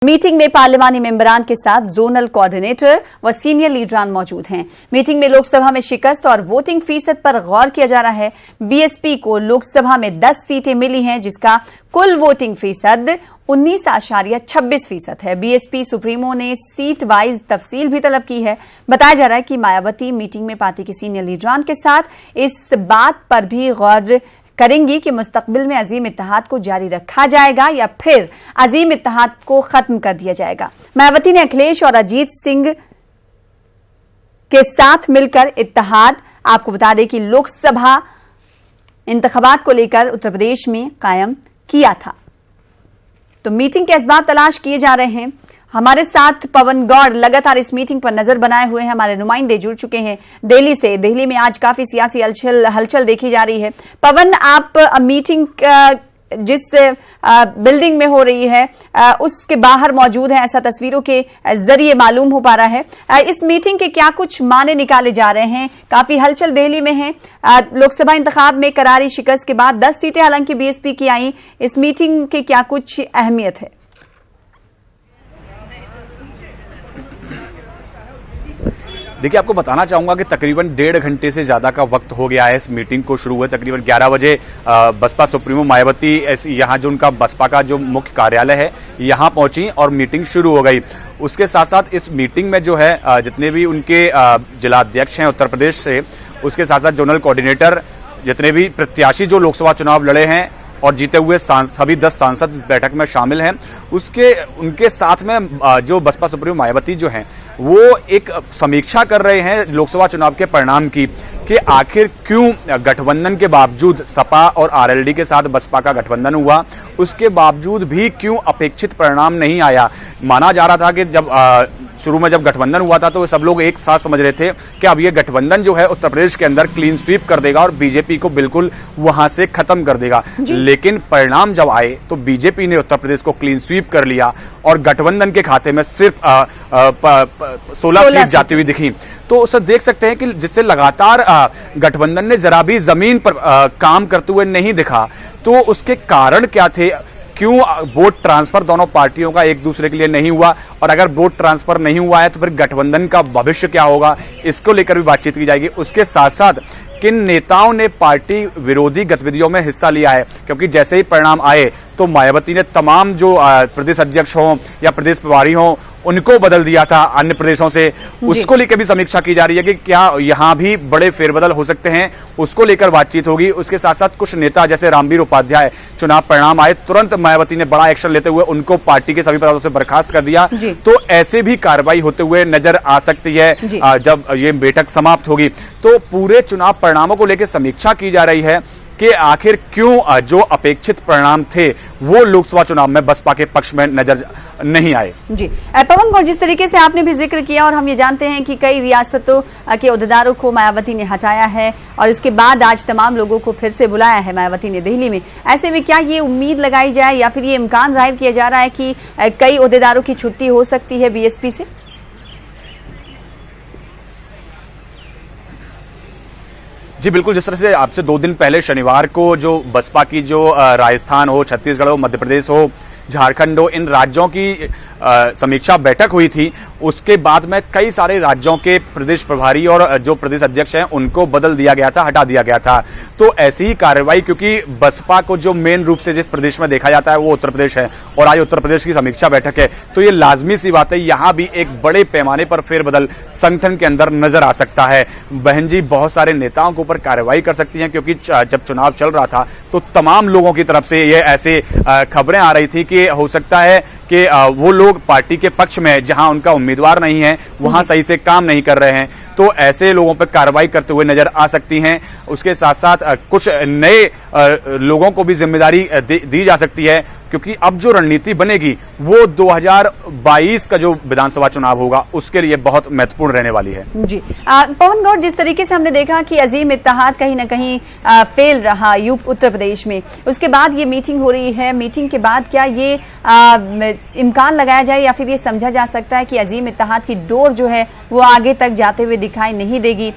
Meeting में पार्लिमानी मेंबरान के साथ जोनल कोऑर्डिनेटर व सीनियर लीडरान मौजूद हैं। मीटिंग में लोकसभा में शिकस्त और वोटिंग फीसद पर गौर किया जा रहा है। बीएसपी को लोकसभा में 10 सीटें मिली हैं, जिसका कुल वोटिंग फीसद 19.26% है। बीएसपी सुप्रीमो ने सीट वाइज तफसील भी तलब की है। बताया जा रहा है कि मायावती मीटिंग में पार्टी के सीनियर लीडरान के साथ इस बात पर भी गौर करेंगी कि मुस्तकबिल में अजीम इत्तेहाद को जारी रखा जाएगा या फिर अजीम इत्तेहाद को खत्म कर दिया जाएगा। मायावती ने अखिलेश और अजीत सिंह के साथ मिलकर इत्तेहाद, आपको बता दें कि लोकसभा इंतखाबात को लेकर उत्तर प्रदेश में कायम किया था। तो मीटिंग के असबाब तलाश किए जा रहे हैं। हमारे साथ पवन गौड़ लगातार इस मीटिंग पर नजर बनाए हुए हैं। हमारे नुमाइंदे जुड़ चुके हैं दिल्ली से। दिल्ली में आज काफी सियासी हलचल देखी जा रही है। पवन, आप मीटिंग जिस बिल्डिंग में हो रही है उसके बाहर मौजूद है, ऐसा तस्वीरों के जरिए मालूम हो पा रहा है। इस मीटिंग के क्या कुछ माने निकाले जा रहे हैं? काफी हलचल दिल्ली में है। लोकसभा इंतखाब में करारी शिकस्त के बाद 10 सीटें हालांकि बीएसपी की आई। इस मीटिंग की क्या कुछ अहमियत है? देखिए, आपको बताना चाहूंगा कि तकरीबन 1.5 घंटे से ज्यादा का वक्त हो गया है इस मीटिंग को शुरू हुए। तकरीबन 11 बजे बसपा सुप्रीमो मायावती यहाँ जो उनका बसपा का जो मुख्य कार्यालय है यहाँ पहुंची और मीटिंग शुरू हो गई। उसके साथ साथ इस मीटिंग में जो है जितने भी उनके जिलाध्यक्ष हैं उत्तर प्रदेश से, उसके साथ साथ जोनल कोऑर्डिनेटर, जितने भी प्रत्याशी जो लोकसभा चुनाव लड़े हैं और जीते हुए सभी 10 सांसद बैठक में शामिल हैं, उनके साथ में जो बसपा सुप्रीमो मायावती जो हैं वो एक समीक्षा कर रहे हैं लोकसभा चुनाव के परिणाम की, कि आखिर क्यों गठबंधन के बावजूद सपा और आरएलडी के साथ बसपा का गठबंधन हुआ, उसके बावजूद भी क्यों अपेक्षित परिणाम नहीं आया। माना जा रहा था कि जब शुरू में जब गठबंधन हुआ था तो सब लोग एक साथ समझ रहे थे कि अब ये गठबंधन जो है उत्तर प्रदेश के अंदर क्लीन स्वीप कर देगा और बीजेपी को बिल्कुल वहां से खत्म कर देगा। लेकिन परिणाम जब आए तो बीजेपी ने उत्तर प्रदेश को क्लीन स्वीप कर लिया और गठबंधन के खाते में सिर्फ 16 सीट जाती हुई दिखी। तो उसे देख सकते हैं कि जिससे लगातार गठबंधन ने जरा भी जमीन पर काम करते हुए नहीं दिखा। तो उसके कारण क्या थे? क्यों वोट ट्रांसफर दोनों पार्टियों का एक दूसरे के लिए नहीं हुआ, और अगर वोट ट्रांसफर नहीं हुआ है तो फिर गठबंधन का भविष्य क्या होगा, इसको लेकर भी बातचीत की जाएगी। उसके साथ साथ किन नेताओं ने पार्टी विरोधी गतिविधियों में हिस्सा लिया है, क्योंकि जैसे ही परिणाम आए तो मायावती ने तमाम जो प्रदेश अध्यक्ष हों या प्रदेश प्रभारी हों उनको बदल दिया था अन्य प्रदेशों से। उसको लेकर भी समीक्षा की जा रही है कि क्या यहां भी बड़े फेरबदल हो सकते हैं, उसको लेकर बातचीत होगी। उसके साथ साथ कुछ नेता जैसे रामवीर उपाध्याय, चुनाव परिणाम आए तुरंत मायावती ने बड़ा एक्शन लेते हुए उनको पार्टी के सभी पदों से बर्खास्त कर दिया। तो ऐसे भी कार्रवाई होते हुए नजर आ सकती है जब ये बैठक समाप्त होगी। तो पूरे चुनाव परिणामों को लेकर समीक्षा की जा रही है कि आखिर क्यों जो अपेक्षित परिणाम थे वो लोकसभा चुनाव में बसपा के पक्ष में नजर नहीं आए। जी पवन गौड़, जिस तरीके से आपने भी जिक्र किया और हम ये जानते हैं कि कई रियासतों के ओहदेदारों को मायावती ने हटाया है और इसके बाद आज तमाम लोगों को फिर से बुलाया है मायावती ने दिल्ली में। ऐसे में क्या ये उम्मीद लगाई जाए या फिर ये इम्कान जाहिर किया जा रहा है कि कई ओहदेदारों की छुट्टी हो सकती है बीएसपी से? जी बिल्कुल, जिस तरह से आपसे 2 दिन पहले शनिवार को जो बसपा की जो राजस्थान हो, छत्तीसगढ़ हो, मध्य प्रदेश हो, झारखंड हो, इन राज्यों की समीक्षा बैठक हुई थी, उसके बाद में कई सारे राज्यों के प्रदेश प्रभारी और जो प्रदेश अध्यक्ष हैं उनको बदल दिया गया था, हटा दिया गया था। तो ऐसी ही कार्रवाई, क्योंकि बसपा को जो मेन रूप से जिस प्रदेश में देखा जाता है वो उत्तर प्रदेश है और आज उत्तर प्रदेश की समीक्षा बैठक है, तो ये लाजमी सी बात है यहां भी एक बड़े पैमाने पर फेरबदल संगठन के अंदर नजर आ सकता है। बहन जी बहुत सारे नेताओं के ऊपर कार्रवाई कर सकती हैं, क्योंकि जब चुनाव चल रहा था तो तमाम लोगों की तरफ से ये ऐसे खबरें आ रही थी कि हो सकता है कि वो लोग पार्टी के पक्ष में जहां उनका उम्मीदवार नहीं है वहां सही से काम नहीं कर रहे हैं, तो ऐसे लोगों पर कार्रवाई करते हुए नजर आ सकती हैं। उसके साथ साथ कुछ नए लोगों को भी जिम्मेदारी दी जा सकती है, क्योंकि अब जो रणनीति बनेगी वो 2022 का जो विधानसभा चुनाव होगा उसके लिए बहुत महत्वपूर्ण रहने वाली है। जी पवन गौड़, जिस तरीके से हमने देखा कि अजीम इत्तेहाद कहीं ना कहीं फेल रहा उत्तर प्रदेश में, उसके बाद ये मीटिंग हो रही है। मीटिंग के बाद क्या ये इम्कान लगाया जाए या फिर ये समझा जा सकता है कि अजीम इत्तेहाद की डोर जो है वो आगे तक जाते हुए दिखाई नहीं देगी।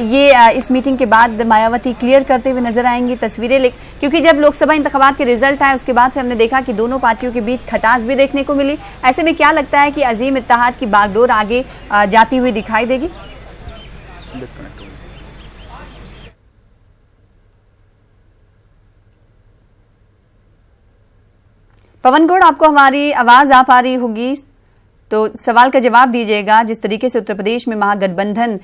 ये इस मीटिंग के बाद मायावती क्लियर करते हुए नजर आएंगी तस्वीरें, क्योंकि जब लोकसभा इंतखाबात के रिजल्ट आए उसके बाद से हमने देखा कि दोनों पार्टियों के बीच खटास भी देखने को मिली। ऐसे में क्या लगता है कि अजीम इत्तेहाद की बागडोर आगे जाती हुई दिखाई देगी? पवन गौड़, आपको हमारी आवाज आ पा रही होगी तो सवाल का जवाब दीजिएगा। जिस तरीके से उत्तर प्रदेश में महागठबंधन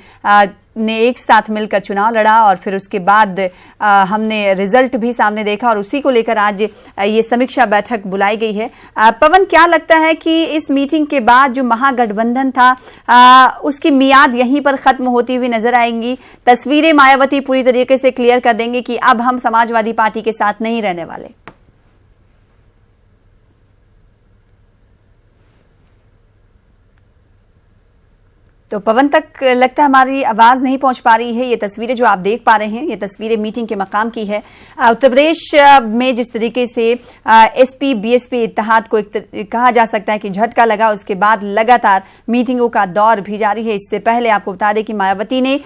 ने एक साथ मिलकर चुनाव लड़ा और फिर उसके बाद हमने रिजल्ट भी सामने देखा और उसी को लेकर आज ये समीक्षा बैठक बुलाई गई है। पवन, क्या लगता है कि इस मीटिंग के बाद जो महागठबंधन था उसकी मियाद यहीं पर खत्म होती हुई नजर आएंगी? तस्वीरें मायावती पूरी तरीके से क्लियर कर देंगे कि अब हम समाजवादी पार्टी के साथ नहीं रहने वाले? तो पवन तक लगता है हमारी आवाज नहीं पहुंच पा रही है। ये तस्वीरें जो आप देख पा रहे हैं, ये तस्वीरें मीटिंग के मकाम की है। उत्तर प्रदेश में जिस तरीके से एसपी बीएसपी इत्तेहाद को कहा जा सकता है कि झटका लगा, उसके बाद लगातार मीटिंगों का दौर भी जारी है। इससे पहले आपको बता दें कि मायावती ने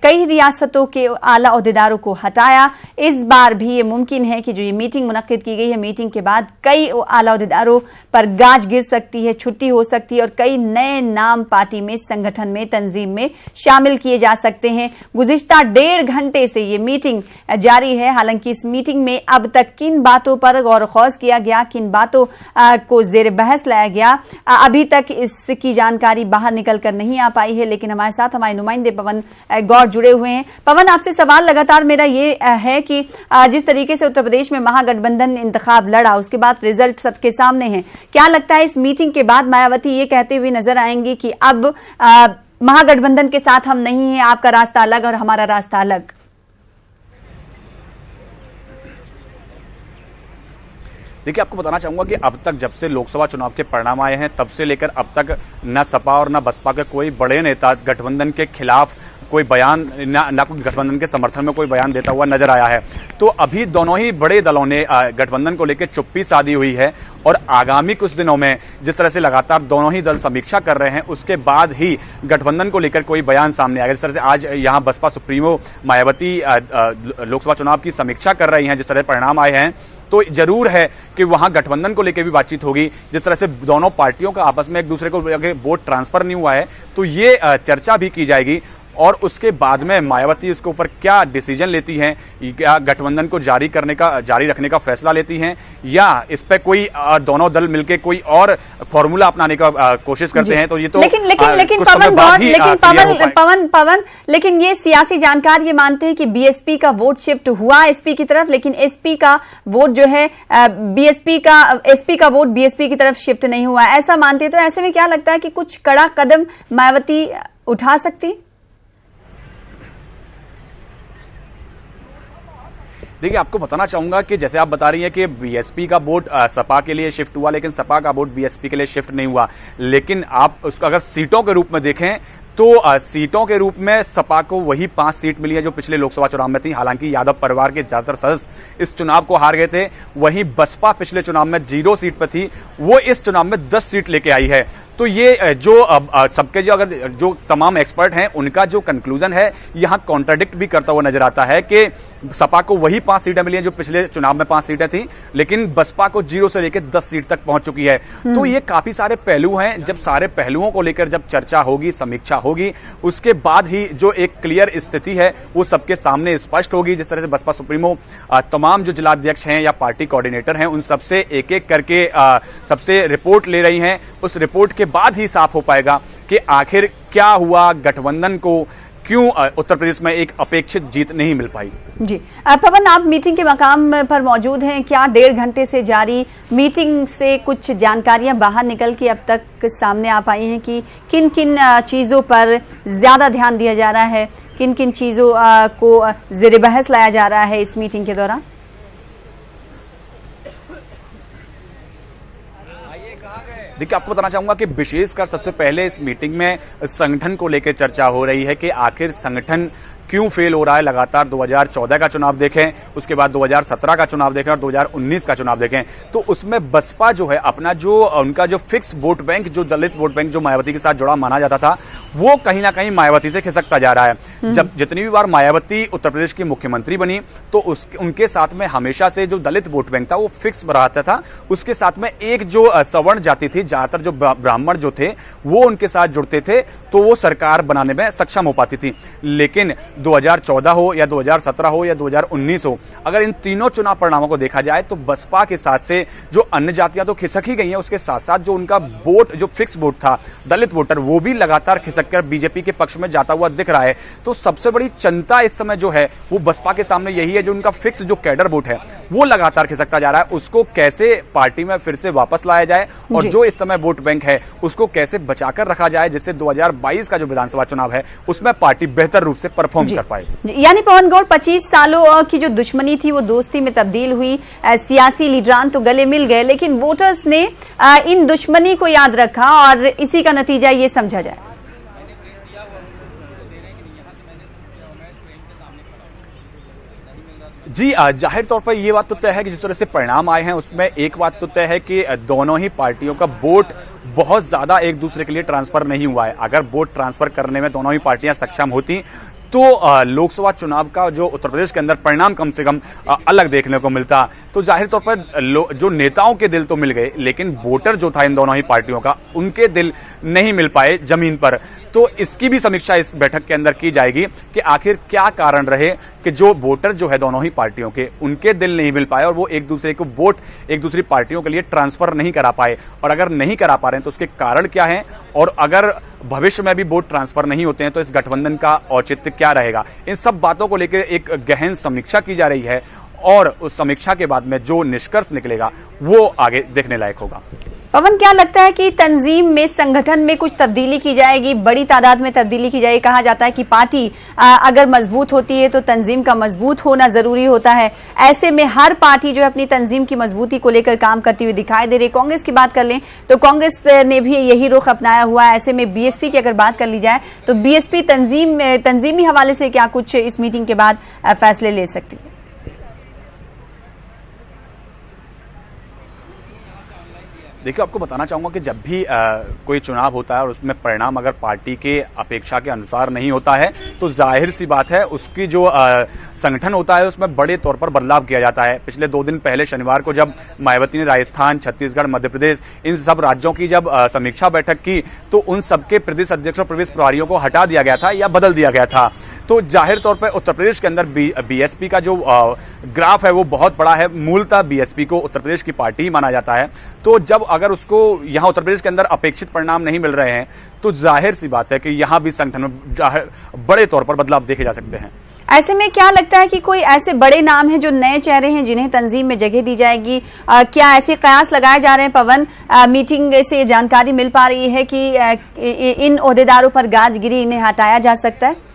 कई रियासतों के आला ओहदेदारों को हटाया। इस बार भी ये मुमकिन है कि जो ये मीटिंग मुनक्किद की गई है, मीटिंग के बाद कई आला ओहदेदारों पर गाज गिर सकती है, छुट्टी हो सकती है और कई नए नाम पार्टी में, संगठन में, तंजीम में शामिल किए जा सकते हैं। गुज़िश्ता 1.5 घंटे से ये मीटिंग जारी है। हालांकि इस मीटिंग में अब तक किन बातों पर गौर खौज किया गया, किन बातों को जेर बहस लाया गया, अभी तक इसकी जानकारी बाहर निकल कर नहीं आ पाई है। लेकिन हमारे साथ हमारे नुमाइंदे पवन गौड़ जुड़े हुए हैं। पवन, आपसे सवाल लगातार मेरा ये है कि जिस तरीके से उत्तर प्रदेश में महागठबंधन ने इंतखाब लड़ा, उसके बाद रिजल्ट सबके सामने है, क्या लगता है इस मीटिंग के बाद मायावती ये कहते हुए नजर आएंगी कि अब महागठबंधन के साथ हम नहीं हैं, आपका रास्ता अलग और हमारा रास्ता अलग? देखिए, आपको बताना चाहूंगा कि अब तक जब से लोकसभा चुनाव के परिणाम आए हैं, तब से लेकर अब तक न सपा और न बसपा के कोई बड़े नेता गठबंधन के खिलाफ कोई बयान, ना कोई गठबंधन के समर्थन में कोई बयान देता हुआ नजर आया है। तो अभी दोनों ही बड़े दलों ने गठबंधन को लेकर चुप्पी साधी हुई है और आगामी कुछ दिनों में जिस तरह से लगातार दोनों ही दल समीक्षा कर रहे हैं, उसके बाद ही गठबंधन को लेकर कोई बयान सामने आएगा। जिस तरह से आज यहां बसपा सुप्रीमो मायावती लोकसभा चुनाव की समीक्षा कर रही हैं, जिस तरह परिणाम आए हैं, तो जरूर है कि वहां गठबंधन को लेकर भी बातचीत होगी। जिस तरह से दोनों पार्टियों का आपस में एक दूसरे को वोट ट्रांसफर नहीं हुआ है, तो ये चर्चा भी की जाएगी और उसके बाद में मायावती इसके ऊपर क्या डिसीजन लेती हैं, क्या गठबंधन को जारी रखने का फैसला लेती हैं या इस पे कोई दोनों दल मिलकर कोई और फॉर्मूला अपनाने का कोशिश करते हैं। तो ये तो लेकिन पवन, लेकिन ये सियासी जानकार ये मानते हैं कि बीएसपी का वोट शिफ्ट हुआ एसपी की तरफ, लेकिन एसपी का वोट जो है एसपी का वोट बीएसपी की तरफ शिफ्ट नहीं हुआ, ऐसा मानते हैं। तो ऐसे में क्या लगता है कि कुछ कड़ा कदम मायावती उठा सकती? देखिए, आपको बताना चाहूंगा कि जैसे आप बता रही हैं कि बीएसपी का वोट सपा के लिए शिफ्ट हुआ, लेकिन सपा का वोट बीएसपी के लिए शिफ्ट नहीं हुआ। लेकिन आप उसको अगर सीटों के रूप में देखें तो सीटों के रूप में सपा को वही 5 सीट मिली है जो पिछले लोकसभा चुनाव में थी। हालांकि यादव परिवार के ज्यादातर सदस्य इस चुनाव को हार गए थे। वहीं बसपा पिछले चुनाव में 0 सीट पर थी, वो इस चुनाव में 10 सीट लेके आई है। तो ये जो सबके जो तमाम एक्सपर्ट हैं, उनका जो कंक्लूजन है यहां कॉन्ट्राडिक्ट भी करता हुआ नजर आता है कि सपा को वही 5 सीटें मिली हैं जो पिछले चुनाव में 5 सीटें थी, लेकिन बसपा को 0 से लेकर 10 सीट तक पहुंच चुकी है। तो ये काफी सारे पहलू हैं। जब सारे पहलुओं को लेकर जब चर्चा होगी, समीक्षा होगी, उसके बाद ही जो एक क्लियर स्थिति है वो सबके सामने स्पष्ट होगी। जिस तरह से बसपा सुप्रीमो तमाम जो जिलाध्यक्ष हैं या पार्टी कोऑर्डिनेटर हैं, उन सबसे एक एक करके सबसे रिपोर्ट ले रही हैं। उस रिपोर्ट के बाद ही साफ हो पाएगा कि आखिर क्या हुआ, गठबंधन को क्यों उत्तर प्रदेश में एक अपेक्षित जीत नहीं मिल पाई। जी पवन, आप मीटिंग के मकाम पर मौजूद हैं। क्या 1.5 घंटे से जारी मीटिंग से कुछ जानकारियां बाहर निकल के अब तक सामने आ पाई हैं कि किन किन चीजों पर ज्यादा ध्यान दिया जा रहा है, किन किन चीजों को जेर बहस लाया जा रहा है इस मीटिंग के दौरान? देखिए, आपको बताना चाहूंगा कि विशेषकर सबसे पहले इस मीटिंग में संगठन को लेकर चर्चा हो रही है कि आखिर संगठन क्यों फेल हो रहा है। लगातार 2014 का चुनाव देखें, उसके बाद 2017 का चुनाव देखें और 2019 का चुनाव देखें, तो उसमें बसपा जो है अपना जो उनका जो फिक्स वोट बैंक, जो दलित वोट बैंक जो मायावती के साथ जुड़ा माना जाता था, वो कहीं ना कहीं मायावती से खिसकता जा रहा है। जब जितनी भी बार मायावती उत्तर प्रदेश की मुख्यमंत्री बनी तो उनके साथ में हमेशा से जो दलित वोट बैंक था वो फिक्स रहता था। उसके साथ में एक जो सवर्ण जाति थी, ज्यादातर जो ब्राह्मण जो थे वो उनके साथ जुड़ते थे, तो वो सरकार बनाने में सक्षम हो पाती थी। लेकिन 2014 हो या 2017 हो या 2019 हो, अगर इन तीनों चुनाव परिणामों को देखा जाए तो बसपा के साथ से जो अन्य जातियां तो खिसक ही गई हैं, उसके साथ साथ जो उनका वोट, जो फिक्स वोट था दलित वोटर, वो भी लगातार खिसककर बीजेपी के पक्ष में जाता हुआ दिख रहा है। तो सबसे बड़ी चिंता इस समय जो है वो बसपा के सामने यही है, जो उनका फिक्स जो कैडर वोट है वो लगातार खिसकता जा रहा है, उसको कैसे पार्टी में फिर से वापस लाया जाए और जो इस समय वोट बैंक है उसको कैसे बचाकर रखा जाए, जिससे 2022 का जो विधानसभा चुनाव है उसमें पार्टी बेहतर रूप से परफॉर्म कर पाए। यानी पवन गौड़, 25 सालों की जो दुश्मनी थी वो दोस्ती में तब्दील हुई, सियासी लीडरान तो गले मिल गए, लेकिन वोटर्स ने इन दुश्मनी को याद रखा और इसी का नतीजा ये समझा जाए। जी, जाहिर तौर पर यह बात तो तय है कि जिस तरह से परिणाम आए हैं उसमें एक बात तो तय है कि दोनों ही पार्टियों का वोट बहुत ज्यादा एक दूसरे के लिए ट्रांसफर नहीं हुआ है। अगर वोट ट्रांसफर करने में दोनों ही पार्टियां सक्षम होती तो लोकसभा चुनाव का जो उत्तर प्रदेश के अंदर परिणाम कम से कम अलग देखने को मिलता। तो जाहिर तौर पर जो नेताओं के दिल तो मिल गए, लेकिन वोटर जो था इन दोनों ही पार्टियों का, उनके दिल नहीं मिल पाए जमीन पर। तो इसकी भी समीक्षा इस बैठक के अंदर की जाएगी कि आखिर क्या कारण रहे कि जो वोटर जो है दोनों ही पार्टियों के, उनके दिल नहीं मिल पाए और वो एक दूसरे को वोट एक दूसरी पार्टियों के लिए ट्रांसफर नहीं करा पाए। और अगर नहीं करा पा रहे हैं तो उसके कारण क्या है, और अगर भविष्य में भी वोट ट्रांसफर नहीं होते हैं तो इस गठबंधन का औचित्य क्या रहेगा। इन सब बातों को लेकर एक गहन समीक्षा की जा रही है और उस समीक्षा के बाद में जो निष्कर्ष निकलेगा वो आगे देखने लायक होगा। पवन, क्या लगता है कि तंजीम में, संगठन में कुछ तब्दीली की जाएगी, बड़ी तादाद में तब्दीली की जाएगी? कहा जाता है कि पार्टी अगर मजबूत होती है तो तंजीम का मजबूत होना जरूरी होता है। ऐसे में हर पार्टी जो है अपनी तंजीम की मजबूती को लेकर काम करती हुई दिखाई दे रही है। कांग्रेस की बात कर लें तो कांग्रेस ने भी यही रुख अपनाया हुआ है। ऐसे में बीएसपी की अगर बात कर ली जाए तो बीएसपी तंजीमी हवाले से क्या कुछ इस मीटिंग के बाद फैसले ले सकती है? देखिए, आपको बताना चाहूंगा कि जब भी कोई चुनाव होता है और उसमें परिणाम अगर पार्टी के अपेक्षा के अनुसार नहीं होता है तो जाहिर सी बात है उसकी जो संगठन होता है उसमें बड़े तौर पर बदलाव किया जाता है। पिछले 2 दिन पहले शनिवार को जब मायावती ने राजस्थान, छत्तीसगढ़, मध्य प्रदेश, इन सब राज्यों की जब समीक्षा बैठक की तो उन सबके प्रदेश अध्यक्ष और प्रदेश प्रभारियों को हटा दिया गया था या बदल दिया गया था। तो जाहिर तौर पर उत्तर प्रदेश के अंदर बीएसपी का जो ग्राफ है वो बहुत बड़ा है। मूलतः बीएसपी को उत्तर प्रदेश की पार्टी ही माना जाता है। तो जब अगर उसको यहाँ उत्तर प्रदेश के अंदर अपेक्षित परिणाम नहीं मिल रहे हैं तो जाहिर सी बात है कि यहाँ भी संगठन में बड़े तौर पर बदलाव देखे जा सकते हैं। ऐसे में क्या लगता है कि कोई ऐसे बड़े नाम हैं जो नए चेहरे हैं जिन्हें तंजीम में जगह दी जाएगी? क्या ऐसे कयास लगाए जा रहे हैं पवन? मीटिंग से जानकारी मिल पा रही है कि इन ओहदेदारों पर गाज गिरी, इन्हें हटाया जा सकता है?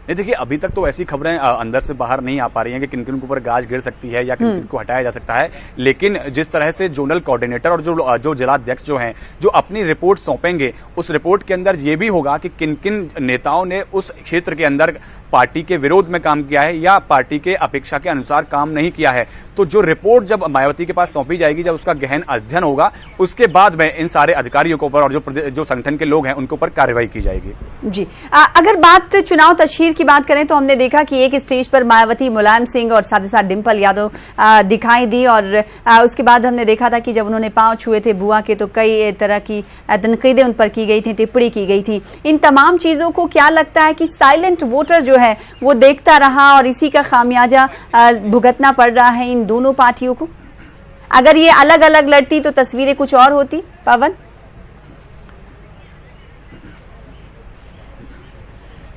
नहीं, देखिए, अभी तक तो ऐसी खबरें अंदर से बाहर नहीं आ पा रही हैं कि किन-किन के ऊपर गाज गिर सकती है या किन-किन को हटाया जा सकता है। लेकिन जिस तरह से जोनल कोऑर्डिनेटर और जो जिलाध्यक्ष जो हैं, जो अपनी रिपोर्ट सौंपेंगे, उस रिपोर्ट के अंदर ये भी होगा कि किन-किन नेताओं ने उस क्षेत्र के अंदर पार्टी के विरोध में काम किया है या पार्टी के अपेक्षा के अनुसार काम नहीं किया है। तो जो रिपोर्ट जब मायावती के पास सौंपी जाएगी, जब उसका गहन अध्ययन होगा, उसके बाद में इन सारे अधिकारियों के ऊपर और जो संगठन के लोग हैं उनके ऊपर कार्रवाई की जाएगी। जी, अगर बात चुनाव तशहीर की बात करें तो हमने देखा कि एक स्टेज पर मायावती, मुलायम सिंह और साथ ही साथ डिंपल यादव दिखाई दी और उसके बाद हमने देखा था कि जब उन्होंने पांव छुए थे बुआ के तो कई तरह की तनकीदें उन पर की गई थी, टिप्पणी की गई थी। इन तमाम चीजों को क्या लगता है कि साइलेंट वोटर जो है वो देखता रहा और इसी का खामियाजा भुगतना पड़ रहा है इन दोनों पार्टियों को? अगर ये अलग अलग लड़ती तो तस्वीरें कुछ और होती। पवन,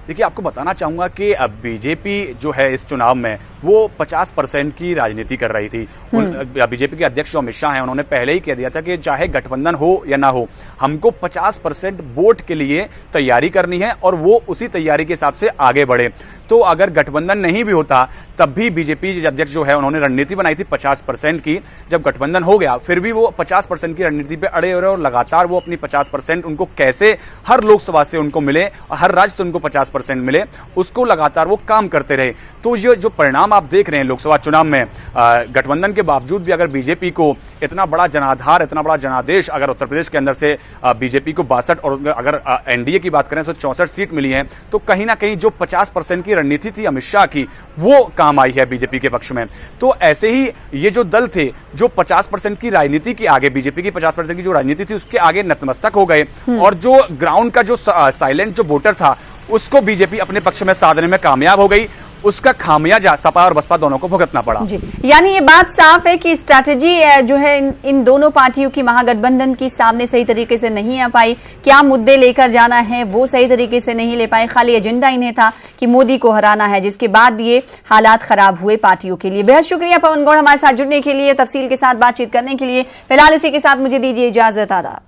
देखिए, आपको बताना चाहूंगा कि बीजेपी जो है इस चुनाव में वो 50% की राजनीति कर रही थी। बीजेपी के अध्यक्ष जो अमित शाह हैं, उन्होंने पहले ही कह दिया था कि चाहे गठबंधन हो या ना हो, हमको 50% वोट के लिए तैयारी करनी है और वो उसी तैयारी के हिसाब से आगे बढ़े। तो अगर गठबंधन नहीं भी होता तब भी बीजेपी अध्यक्ष जो है उन्होंने रणनीति बनाई थी 50% की। जब गठबंधन हो गया फिर भी वो 50% की रणनीति पे अड़े हो रहे और लगातार वो अपनी 50% उनको कैसे हर लोकसभा से उनको मिले और हर राज्य से उनको 50% मिले, उसको लगातार वो काम करते रहे। तो ये जो परिणाम आप देख रहे हैं लोकसभा चुनाव में, गठबंधन के बावजूद भी अगर बीजेपी को इतना बड़ा जनाधार, इतना बड़ा जनादेश अगर उत्तर प्रदेश के अंदर से बीजेपी को 62 और अगर एनडीए की बात करें तो 64 सीट मिली है, तो कहीं ना कहीं जो 50% की रणनीति थी अमित शाह की वो काम आई है बीजेपी के पक्ष में। तो ऐसे ही ये जो दल थे जो 50% की राजनीति के आगे, बीजेपी की 50% की जो राजनीति थी उसके आगे नतमस्तक हो गए और जो ग्राउंड का जो साइलेंट जो वोटर था उसको बीजेपी अपने पक्ष में साधने में कामयाब हो गई। उसका खामियाजा सपा और बसपा दोनों को भुगतना पड़ा। जी, यानी ये बात साफ है कि स्ट्रैटेजी जो है इन दोनों पार्टियों की महागठबंधन की सामने सही तरीके से नहीं आ पाई। क्या मुद्दे लेकर जाना है वो सही तरीके से नहीं ले पाए, खाली एजेंडा इन्हें था कि मोदी को हराना है, जिसके बाद ये हालात खराब हुए पार्टियों के लिए। बेहद शुक्रिया पवन गौड़ हमारे साथ जुड़ने के लिए, तफसील के साथ बातचीत करने के लिए। फिलहाल इसी के साथ मुझे दीजिए इजाजत। आदाब।